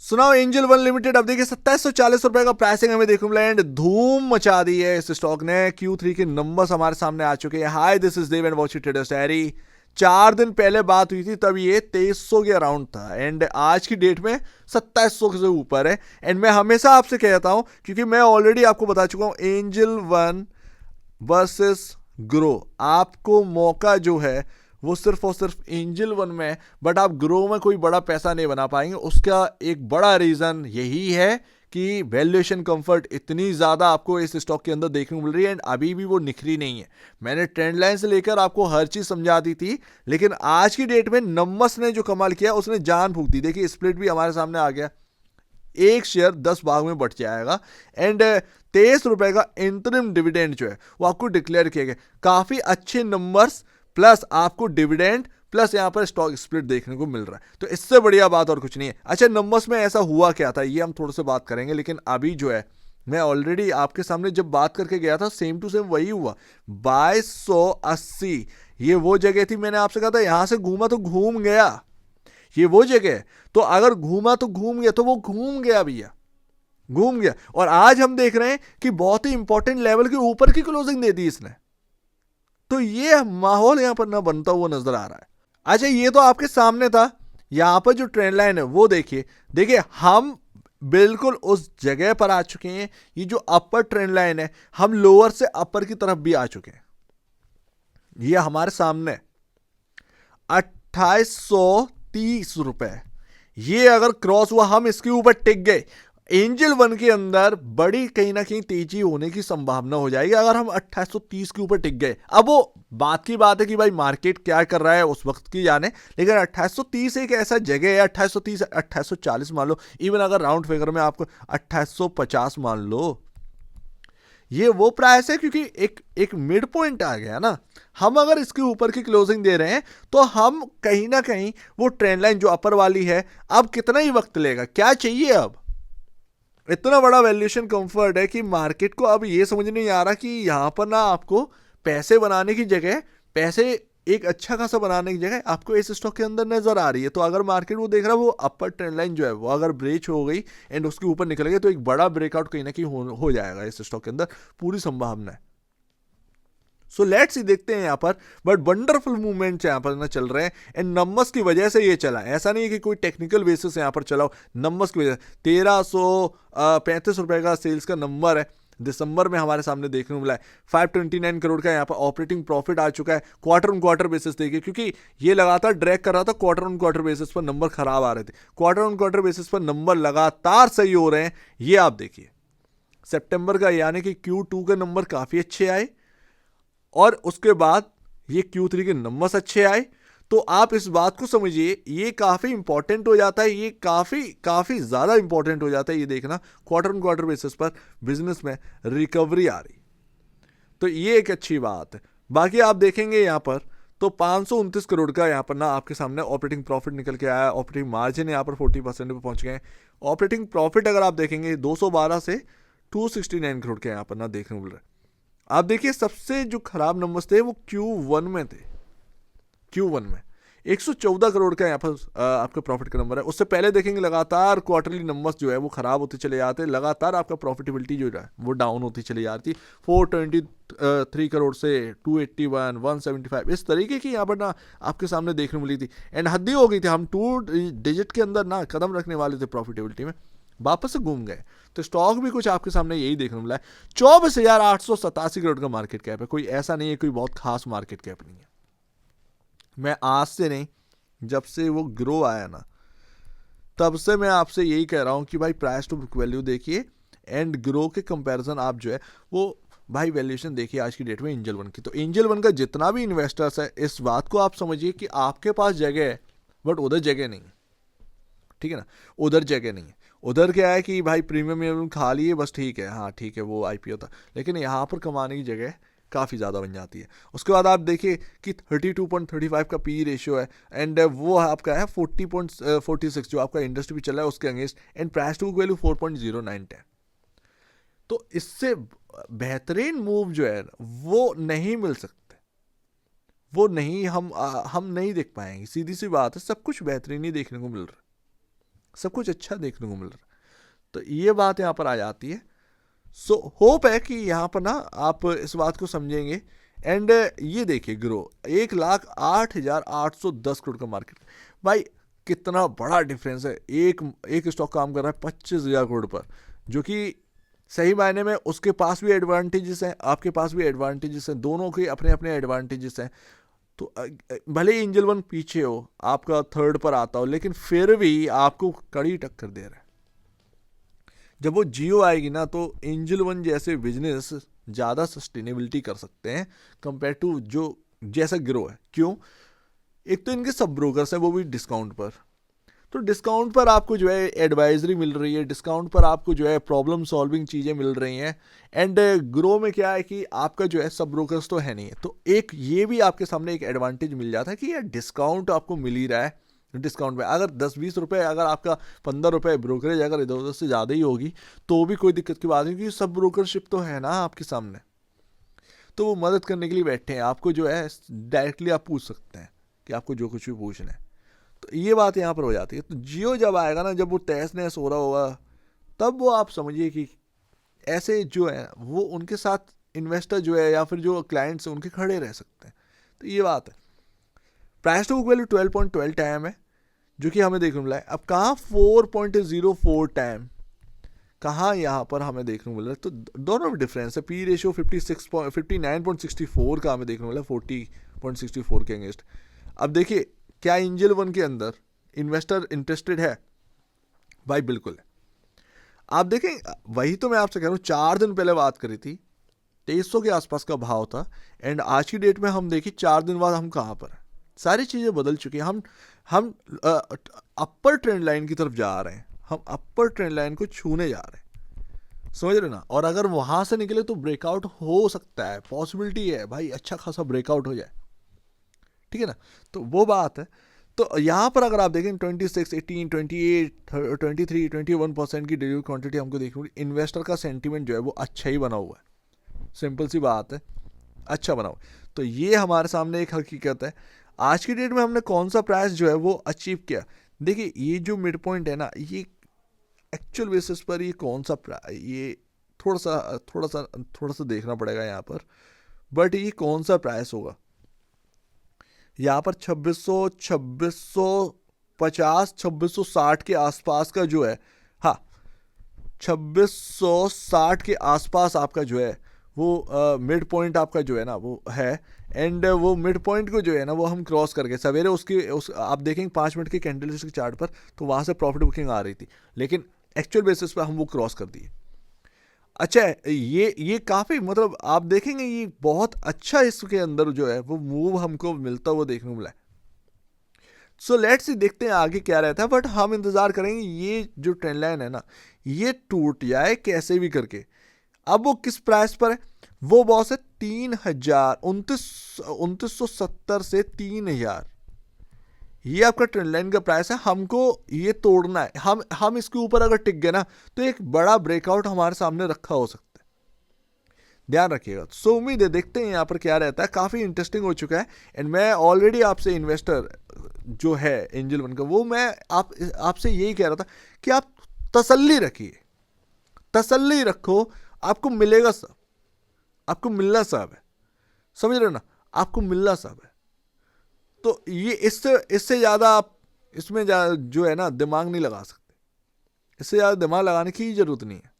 सुनाओ angel one limited, अब देखिए 2740 रुपए का प्राइसिंग हमें देखने को मिला एंड धूम मचा दी है इस स्टॉक ने। Q3 के नंबर्स हमारे सामने आ चुके हैं। Hi this is Dev and watch traders diary. 4 दिन पहले बात हुई थी तब ये 2300 के अराउंड था एंड आज की डेट में 2700 से ऊपर है। एंड मैं हमेशा आपसे कहता हूं क्योंकि मैं ऑलरेडी आपको बता चुका हूं एंजल वन वर्सेस ग्रो, आपको मौका जो है वो सिर्फ और सिर्फ एंजल वन में है, बट आप ग्रो में कोई बड़ा पैसा नहीं बना पाएंगे। उसका एक बड़ा रीजन यही है कि वैल्यूएशन कंफर्ट इतनी ज्यादा आपको इस स्टॉक के अंदर देखने को मिल रही है एंड अभी भी वो निखरी नहीं है। मैंने ट्रेंड लाइन से लेकर आपको हर चीज समझा दी थी, लेकिन आज की डेट में नम्बर्स ने जो कमाल किया उसने जान फूंक दी। देखिए स्प्लिट भी हमारे सामने आ गया, एक शेयर 10 भाग में बढ़ जाएगा एंड 23 रुपए का इंटरिम डिविडेंड जो है वो आपको डिक्लेयर किया गया। काफी अच्छे नंबर्स प्लस आपको डिविडेंड प्लस यहां पर स्टॉक स्प्लिट देखने को मिल रहा है, तो इससे बढ़िया बात और कुछ नहीं है। अच्छा नंबर्स में ऐसा हुआ क्या था ये हम थोड़ा सा बात करेंगे, लेकिन अभी जो है मैं ऑलरेडी आपके सामने जब बात करके गया था सेम टू सेम वही हुआ। 2280 ये वो जगह थी, मैंने आपसे कहा था यहां से घूमा तो घूम गया, ये वो जगह है। तो अगर घूमा तो घूम गया, तो वो घूम गया भैया, घूम गया। और आज हम देख रहे हैं कि बहुत ही इंपॉर्टेंट लेवल के ऊपर की क्लोजिंग दे दी इसने, तो ये माहौल यहां पर ना बनता हुआ नजर आ रहा है। अच्छा ये तो आपके सामने था, यहां पर जो ट्रेंड लाइन है वो देखिए, देखिए हम बिल्कुल उस जगह पर आ चुके हैं। ये जो अपर ट्रेंड लाइन है हम लोअर से अपर की तरफ भी आ चुके हैं। ये हमारे सामने 2830 रुपए, ये अगर क्रॉस हुआ हम इसके ऊपर टिक गए, एंजल वन के अंदर बड़ी कहीं ना कहीं तेजी होने की संभावना हो जाएगी अगर हम 2830 के ऊपर टिक गए। अब वो बात की बात है कि भाई मार्केट क्या कर रहा है उस वक्त की जाने, लेकिन 2830 एक ऐसा जगह है, 2830 2840 मान लो, इवन अगर राउंड फिगर में आपको 2850 मान लो, ये वो प्राइस है क्योंकि एक मिड पॉइंट आ गया ना। हम अगर इसके ऊपर की क्लोजिंग दे रहे हैं तो हम कहीं ना कहीं वो ट्रेंड लाइन जो अपर वाली है, अब कितना ही वक्त लेगा, क्या चाहिए अब, इतना बड़ा वैल्यूएशन कंफर्ट है कि मार्केट को अब ये समझ नहीं आ रहा कि यहां पर ना आपको पैसे बनाने की जगह, पैसे एक अच्छा खासा बनाने की जगह आपको इस स्टॉक के अंदर नजर आ रही है। तो अगर मार्केट वो देख रहा है वो अपर ट्रेंड लाइन जो है वो अगर ब्रेच हो गई एंड उसके ऊपर निकल गई तो एक बड़ा ब्रेकआउट कहीं ना कहीं हो जाएगा इस स्टॉक के अंदर, पूरी संभावना है। सो लेट्स सी देखते हैं यहाँ पर, बट वंडरफुल मूवमेंट यहाँ पर ना चल रहे हैं एंड नंबर्स की वजह से ये चला है। ऐसा नहीं है कि कोई टेक्निकल बेसिस यहाँ पर चला, नंबर्स की वजह से 1335 रुपए का सेल्स का नंबर है दिसंबर में हमारे सामने देखने को मिला है। 529 करोड़ का यहाँ पर ऑपरेटिंग प्रॉफिट आ चुका है। क्वार्टर ऑन क्वार्टर बेसिस देखिए, क्योंकि ये लगातार ड्रैग कर रहा था, क्वार्टर ऑन क्वार्टर बेसिस पर नंबर खराब आ रहे थे, क्वार्टर ऑन क्वार्टर बेसिस पर नंबर लगातार सही हो रहे हैं। ये आप देखिए सितंबर का यानी कि Q2 के नंबर काफी अच्छे आए और उसके बाद ये Q3 के नंबर्स अच्छे आए। तो आप इस बात को समझिए, ये काफी इंपॉर्टेंट हो जाता है, ये काफी काफी ज्यादा इंपॉर्टेंट हो जाता है ये देखना क्वार्टर ऑन क्वार्टर बेसिस पर बिजनेस में रिकवरी आ रही, तो ये एक अच्छी बात है। बाकी आप देखेंगे यहाँ पर तो 529 करोड़ का यहाँ पर ना आपके सामने ऑपरेटिंग प्रॉफिट निकल के आया, ऑपरेटिंग मार्जिन यहाँ पर 40% पे पहुंच गए। ऑपरेटिंग प्रॉफिट अगर आप देखेंगे 212 से 269 करोड़ के यहाँ पर ना देखने को मिल रहा है। आप देखिए सबसे जो खराब नंबर्स थे वो Q1 में थे, Q1 में 114 करोड़ का यहाँ पर आपका प्रॉफिट का नंबर है। उससे पहले देखेंगे लगातार क्वार्टरली नंबर्स जो है वो खराब होते चले जाते हैं, लगातार आपका प्रॉफिटेबिलिटी जो है वो डाउन होती चली जाती। 423 करोड़ से 281, 175 इस तरीके की यहाँ पर ना आपके सामने देखने मिली थी एंड हद ही हो गई थी। हम 2 डिजिट के अंदर ना कदम रखने वाले थे प्रॉफिटेबिलिटी में, वापस से घूम गए। तो स्टॉक भी कुछ आपके सामने यही देखने मिला है। 24,887 करोड़ का मार्केट कैप है, कोई ऐसा नहीं है कोई बहुत खास मार्केट कैप नहीं है। मैं आज से नहीं, जब से वो ग्रो आया ना तब से मैं आपसे यही कह रहा हूं कि भाई प्राइस टू बुक वैल्यू देखिए एंड ग्रो के कंपैरिजन आप जो है वो भाई वैल्यूएशन देखिए आज की डेट में एंजल वन की। तो एंजल वन का जितना भी इन्वेस्टर्स है इस बात को आप समझिए कि आपके पास जगह है बट उधर जगह नहीं है, ठीक है ना, उधर जगह नहीं है। उधर क्या है कि भाई प्रीमियम खा लिए बस, ठीक है, हाँ ठीक है वो आईपीओ था, लेकिन यहाँ पर कमाने की जगह काफ़ी ज़्यादा बन जाती है। उसके बाद आप देखिए कि 32.35 का पी रेशियो है एंड वो आपका है 40.46 जो आपका इंडस्ट्री भी चल रहा है उसके against and price to value 4.09 है। तो इससे बेहतरीन मूव जो है वो नहीं मिल सकते, वो नहीं हम नहीं देख पाएंगे। सीधी सी बात है, सब कुछ बेहतरीन ही देखने को मिल रहा है, सब कुछ अच्छा देखने को मिल रहा है। तो ये बात यहाँ पर आ जाती है। सो होप है कि यहाँ पर ना आप इस बात को समझेंगे। एंड ये देखिए ग्रो 1,08,810 करोड़ का मार्केट। भाई कितना बड़ा डिफरेंस है। एक स्टॉक काम कर रहा है 25,000 करोड़ पर, जो कि सही मायने में उसके पास भी एडवांटेजेस हैं, आपके पास भी एडवांटेजेस हैं, दोनों के अपने अपने एडवांटेजेस हैं। तो भले ही एंजल वन पीछे हो, आपका थर्ड पर आता हो, लेकिन फिर भी आपको कड़ी टक्कर दे रहा है। जब वो जियो आएगी ना तो एंजल वन जैसे बिजनेस ज़्यादा सस्टेनेबिलिटी कर सकते हैं कंपेयर टू जो जैसा ग्रो है। क्यों? एक तो इनके सब ब्रोकर्स हैं, वो भी डिस्काउंट पर। तो डिस्काउंट पर आपको जो है एडवाइजरी मिल रही है, डिस्काउंट पर आपको जो है प्रॉब्लम सॉल्विंग चीज़ें मिल रही हैं। एंड ग्रो में क्या है कि आपका जो है सब ब्रोकर्स तो है नहीं है, तो एक ये भी आपके सामने एक एडवांटेज मिल जाता है कि यार डिस्काउंट आपको मिल ही रहा है। डिस्काउंट में अगर 10-20 रुपये, अगर आपका 15 रुपये ब्रोकरेज अगर इधर उधर से ज़्यादा ही होगी तो भी कोई दिक्कत की बात नहीं, क्योंकि सब ब्रोकरशिप तो है ना आपके सामने, तो वो मदद करने के लिए बैठे हैं। आपको जो है डायरेक्टली आप पूछ सकते हैं कि आपको जो कुछ भी पूछना है। तो ये बात यहाँ पर हो जाती है। तो जियो जब आएगा ना, जब वो तहस नहस हो रहा होगा, तब वो आप समझिए कि ऐसे जो है वो उनके साथ इन्वेस्टर जो है या फिर जो क्लाइंट्स हैं उनके खड़े रह सकते हैं। तो ये बात है। Price to book value 12.12 time है, जो कि हमें देखने को मिला है। अब कहाँ 4.04 टाइम, कहाँ यहाँ पर हमें देखने को मिल रहा है। तो दोनों में डिफरेंस है। पी रेशियो 59.64 का हमें देखने को मिला 40.64 के अगेंस्ट। अब देखिए क्या एंजल वन के अंदर इन्वेस्टर इंटरेस्टेड है? भाई बिल्कुल है। आप देखें, वही तो मैं आपसे कह रहा हूँ, 4 दिन पहले बात करी थी 2300 के आसपास का भाव था, एंड आज की डेट में हम देखिए 4 दिन बाद हम कहाँ पर हैं। सारी चीज़ें बदल चुकी हैं। हम अपर ट्रेंड लाइन की तरफ जा रहे हैं, हम अपर ट्रेंड लाइन को छूने जा रहे हैं, समझ रहे ना। और अगर वहाँ से निकले तो ब्रेकआउट हो सकता है, पॉसिबिलिटी है भाई, अच्छा खासा ब्रेकआउट हो जाए, ठीक है ना। तो वो बात है। तो यहाँ पर अगर आप देखें 26, 18, 28, 23, 21% की डिलीवरी क्वांटिटी हमको देखने, इन्वेस्टर का सेंटीमेंट जो है वो अच्छा ही बना हुआ है। सिंपल सी बात है, अच्छा बना हुआ। तो ये हमारे सामने एक हकीकत है। आज की डेट में हमने कौन सा प्राइस जो है वो अचीव किया। देखिए ये जो मिड पॉइंट है ना, ये एक्चुअल बेसिस पर ये कौन सा ये थोड़ा सा देखना पड़ेगा यहाँ पर। बट ये कौन सा प्राइस होगा यहाँ पर? 2650, 2660 के आसपास का जो है, हाँ 2660 के आसपास आपका जो है वो मिड पॉइंट आपका जो है ना वो है। एंड वो मिड पॉइंट को जो है ना वो हम क्रॉस करके सवेरे आप देखेंगे 5 मिनट के कैंडलस्टिक चार्ट पर, तो वहाँ से प्रॉफिट बुकिंग आ रही थी, लेकिन एक्चुअल बेसिस पर हम वो क्रॉस कर दिए। अच्छा है ये काफ़ी, मतलब आप देखेंगे ये बहुत अच्छा इसके अंदर जो है वो मूव हमको मिलता हुआ देखने को मिला है। सो लेट्स सी, देखते हैं आगे क्या रहता है। बट हम इंतज़ार करेंगे ये जो ट्रेंड लाइन है ना ये टूट जाए कैसे भी करके। अब वो किस प्राइस पर है? वो बॉस है 2970 से 3000। ये आपका ट्रेंड लाइन का प्राइस है, हमको ये तोड़ना है। हम इसके ऊपर अगर टिक गए ना तो एक बड़ा ब्रेकआउट हमारे सामने रखा हो सकता है, ध्यान रखिएगा। सो उम्मीद है, देखते हैं यहाँ पर क्या रहता है। काफ़ी इंटरेस्टिंग हो चुका है। एंड मैं ऑलरेडी आपसे इन्वेस्टर जो है एंजल वन का, वो मैं आपसे यही कह रहा था कि आप तसल्ली रखिए, तसल्ली रखो, आपको मिलेगा सब, आपको मिलना सब है, समझ रहे हो ना, आपको मिलना सब है। तो ये इससे ज़्यादा आप इसमें जो है ना दिमाग नहीं लगा सकते, इससे ज़्यादा दिमाग लगाने की जरूरत नहीं है,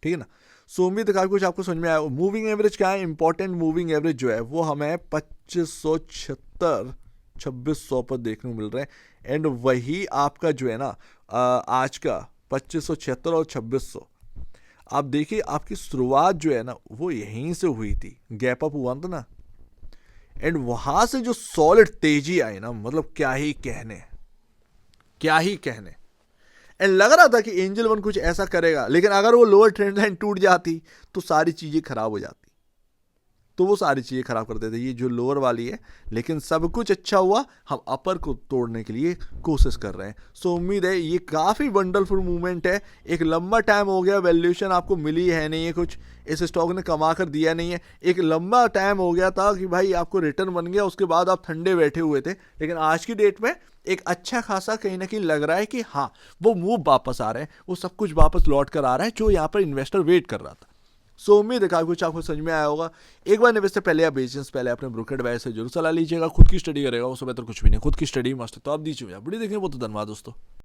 ठीक है ना। सो उम्मीद है काफ़ी कुछ आपको समझ में आया। मूविंग एवरेज क्या है? इंपॉर्टेंट मूविंग एवरेज जो है वो हमें 2576, 2600 पर देखने को मिल रहा है। एंड वही आपका जो है ना आज का 2576 और 2600, आप देखिए आपकी शुरुआत जो है ना वो यहीं से हुई थी, गैप अप हुआ था ना, एंड वहां से जो सॉलिड तेजी आई ना, मतलब क्या ही कहने, क्या ही कहने। एंड लग रहा था कि एंजल वन कुछ ऐसा करेगा, लेकिन अगर वो लोअर ट्रेंड लाइन टूट जाती तो सारी चीजें खराब हो जाती। तो वो सारी चीज़ें खराब कर देते हैं। ये जो लोअर वाली है, लेकिन सब कुछ अच्छा हुआ, हम अपर को तोड़ने के लिए कोशिश कर रहे हैं। सो उम्मीद है ये काफ़ी वंडरफुल मूवमेंट है। एक लंबा टाइम हो गया, वैल्यूएशन आपको मिली है नहीं है, कुछ इस स्टॉक ने कमा कर दिया नहीं है। एक लंबा टाइम हो गया था कि भाई आपको रिटर्न बन गया, उसके बाद आप ठंडे बैठे हुए थे, लेकिन आज की डेट में एक अच्छा खासा कहीं ना कहीं लग रहा है कि हाँ वो मूव वापस आ रहे हैं, वो सब कुछ वापस लौट कर आ रहा है जो यहाँ पर इन्वेस्टर वेट कर रहा था। सो उम्मीद है काफी कुछ आपको समझ में आया होगा। एक बार निवेश से पहले या बेचने से पहले अपने ब्रोकर एडवाइस से जरूर सलाह लीजिएगा। खुद की स्टडी करेगा, उससे बेहतर कुछ भी नहीं। खुद की स्टडी मस्त है, तो आप दीजिए वीडियो देखने बहुत धन्यवाद दोस्तों।